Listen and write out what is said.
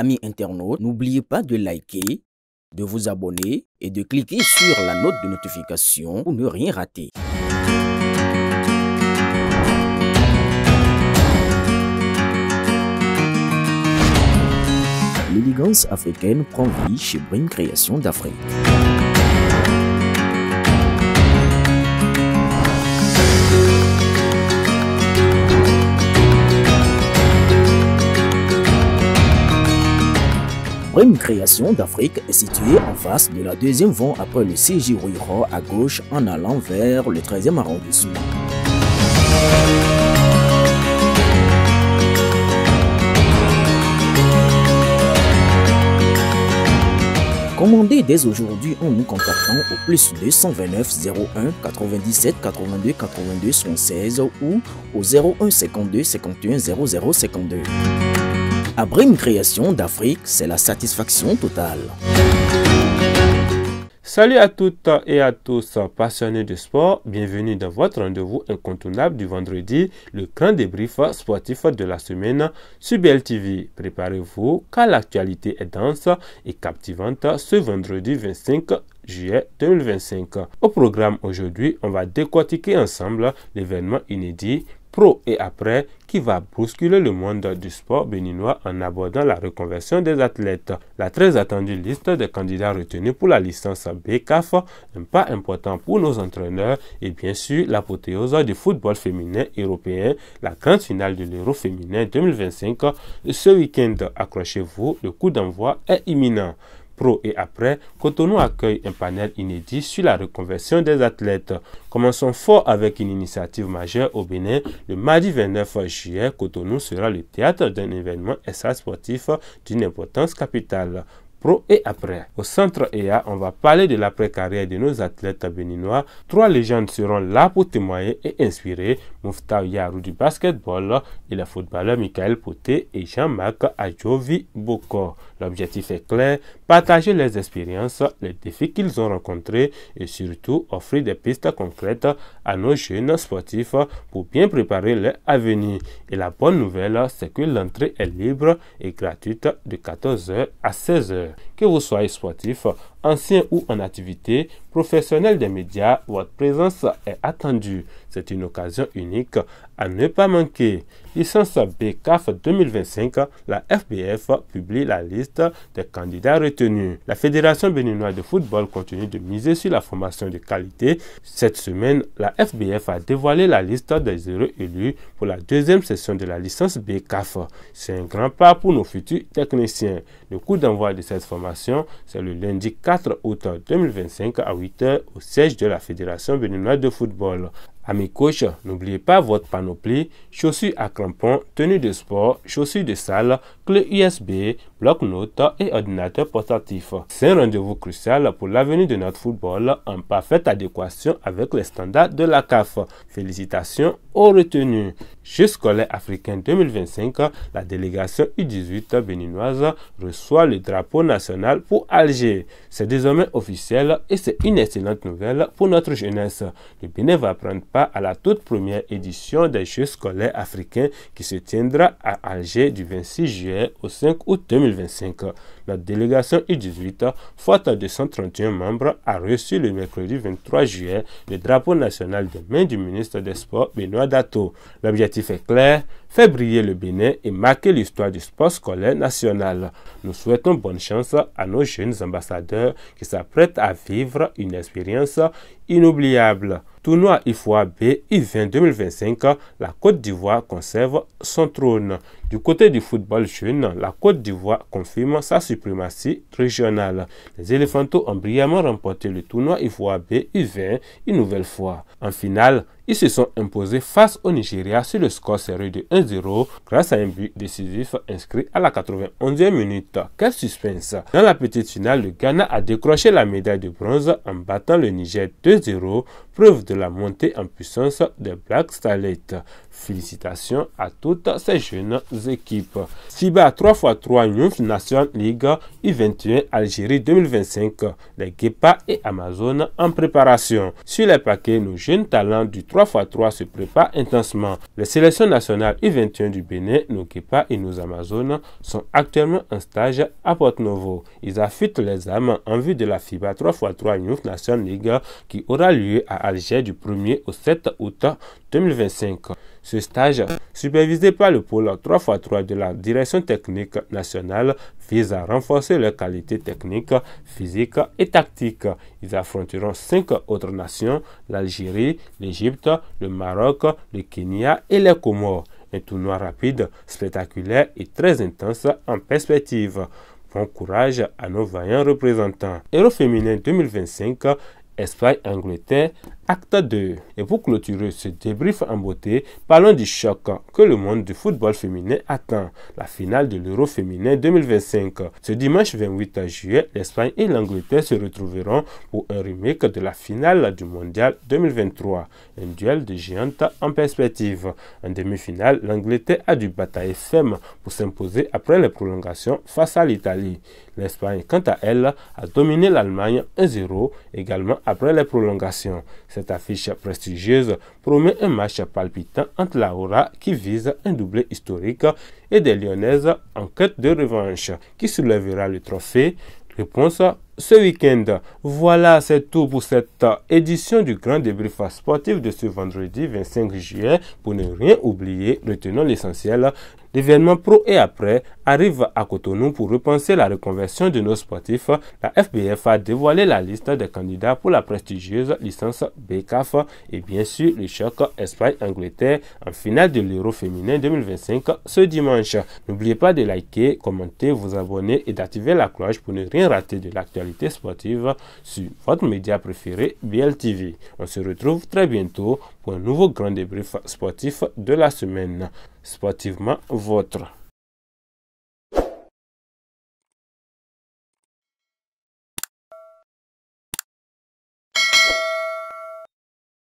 amis internautes, n'oubliez pas de liker, de vous abonner et de cliquer sur la note de notification pour ne rien rater. L'élégance africaine prend vie chez Brim Création d'Afrique. Brim Création d'Afrique est située en face de la deuxième voie après le CJ Rouillera à gauche en allant vers le 13e arrondissement. Commandez dès aujourd'hui en nous contactant au plus 229 01 97 82 82 76 ou au 01 52 51 00 52. À Brim Création d'Afrique, c'est la satisfaction totale. Salut à toutes et à tous passionnés de sport, bienvenue dans votre rendez-vous incontournable du vendredi, le grand débrief sportif de la semaine sur BLTV. Préparez-vous car l'actualité est dense et captivante ce vendredi 25 juillet 2025. Au programme aujourd'hui, on va décortiquer ensemble l'événement inédit pro et après qui va bousculer le monde du sport béninois en abordant la reconversion des athlètes. La très attendue liste des candidats retenus pour la licence BCAF, un pas important pour nos entraîneurs et bien sûr l'apothéose du football féminin européen, la grande finale de l'Euro féminin 2025. Ce week-end, accrochez-vous, le coup d'envoi est imminent. Pro et après, Cotonou accueille un panel inédit sur la reconversion des athlètes. Commençons fort avec une initiative majeure au Bénin. Le mardi 29 juillet, Cotonou sera le théâtre d'un événement extra-sportif d'une importance capitale. Pro et après. Au centre EA, on va parler de l'après-carrière de nos athlètes béninois. 3 légendes seront là pour témoigner et inspirer. Moufta Yarou du basketball et le footballeur Michael Poté et Jean-Marc Adjovi Boko. L'objectif est clair, partager les expériences, les défis qu'ils ont rencontrés et surtout offrir des pistes concrètes à nos jeunes sportifs pour bien préparer leur avenir. Et la bonne nouvelle, c'est que l'entrée est libre et gratuite de 14h à 16h. Que vous soyez sportif, ancien ou en activité, professionnel des médias, votre présence est attendue. C'est une occasion unique à ne pas manquer. Licence BCAF 2025, la FBF publie la liste des candidats retenus. La Fédération béninoise de football continue de miser sur la formation de qualité. Cette semaine, la FBF a dévoilé la liste des heureux élus pour la deuxième session de la licence BCAF. C'est un grand pas pour nos futurs techniciens. Le coup d'envoi de cette formation, c'est le lundi 4 août 2025 à 8h au siège de la Fédération béninoise de football. Amis coach, n'oubliez pas votre panoplie, chaussures à crampons, tenues de sport, chaussures de salle, clés USB, bloc-notes et ordinateur portatif. C'est un rendez-vous crucial pour l'avenir de notre football en parfaite adéquation avec les standards de la CAF. Félicitations aux retenus. Jeux scolaires africains 2025, la délégation U18 béninoise reçoit le drapeau national pour Alger. C'est désormais officiel et c'est une excellente nouvelle pour notre jeunesse. Le Bénin va prendre part à la toute première édition des Jeux scolaires africains qui se tiendra à Alger du 26 juillet au 5 août 2025. Notre délégation U18, forte de 131 membres, a reçu le mercredi 23 juillet le drapeau national des mains du ministre des Sports, Benoît Dato. L'objectif est clair, faire briller le Bénin et marquer l'histoire du sport scolaire national. Nous souhaitons bonne chance à nos jeunes ambassadeurs qui s'apprêtent à vivre une expérience inoubliable. Tournoi IFOA B U20 2025, la Côte d'Ivoire conserve son trône. Du côté du football jeune, la Côte d'Ivoire confirme sa suprématie régionale. Les Éléphantaux ont brillamment remporté le tournoi IFOA B U20 une nouvelle fois. En finale, ils se sont imposés face au Nigeria sur le score serré de 1-0 grâce à un but décisif inscrit à la 91e minute. Quel suspense! Dans la petite finale, le Ghana a décroché la médaille de bronze en battant le Niger 2-0, preuve de la montée en puissance des Black Starlets. Félicitations à toutes ces jeunes équipes. FIBA 3x3 Youth Nation League U21 Algérie 2025. Les Guépas et Amazon en préparation. Sur les paquets, nos jeunes talents du 3x3 se préparent intensement. Les sélections nationales U21 du Bénin, nos Guépas et nos Amazones sont actuellement en stage à Porto-Novo. Ils affûtent les âmes en vue de la FIBA 3x3 Youth Nation League qui aura lieu à Alger du 1er au 7 août 2025. Ce stage, supervisé par le pôle 3x3 de la Direction technique nationale, vise à renforcer leurs qualités techniques, physiques et tactiques. Ils affronteront 5 autres nations, l'Algérie, l'Égypte, le Maroc, le Kenya et les Comores. Un tournoi rapide, spectaculaire et très intense en perspective. Bon courage à nos vaillants représentants. Euro féminin 2025, Espagne-Angleterre, acte 2. Et pour clôturer ce débrief en beauté, parlons du choc que le monde du football féminin attend, la finale de l'Euro féminin 2025. Ce dimanche 28 juillet, l'Espagne et l'Angleterre se retrouveront pour un remake de la finale du Mondial 2023, un duel de géantes en perspective. En demi-finale, l'Angleterre a dû batailler ferme pour s'imposer après les prolongations face à l'Italie. L'Espagne, quant à elle, a dominé l'Allemagne 1-0 également après les prolongations. Cette affiche prestigieuse promet un match palpitant entre la Aura qui vise un doublé historique et des Lyonnaises en quête de revanche qui soulèvera le trophée. Réponse ce week-end. Voilà, c'est tout pour cette édition du grand débrief sportif de ce vendredi 25 juillet. Pour ne rien oublier, retenons l'essentiel. L'événement pro et après arrive à Cotonou pour repenser la reconversion de nos sportifs. La FBF a dévoilé la liste des candidats pour la prestigieuse licence BCAF et bien sûr le choc Espagne-Angleterre en finale de l'Euro féminin 2025 ce dimanche. N'oubliez pas de liker, commenter, vous abonner et d'activer la cloche pour ne rien rater de l'actualité sportive sur votre média préféré BLTV. On se retrouve très bientôt pour un nouveau grand débrief sportif de la semaine. Sportivement votre.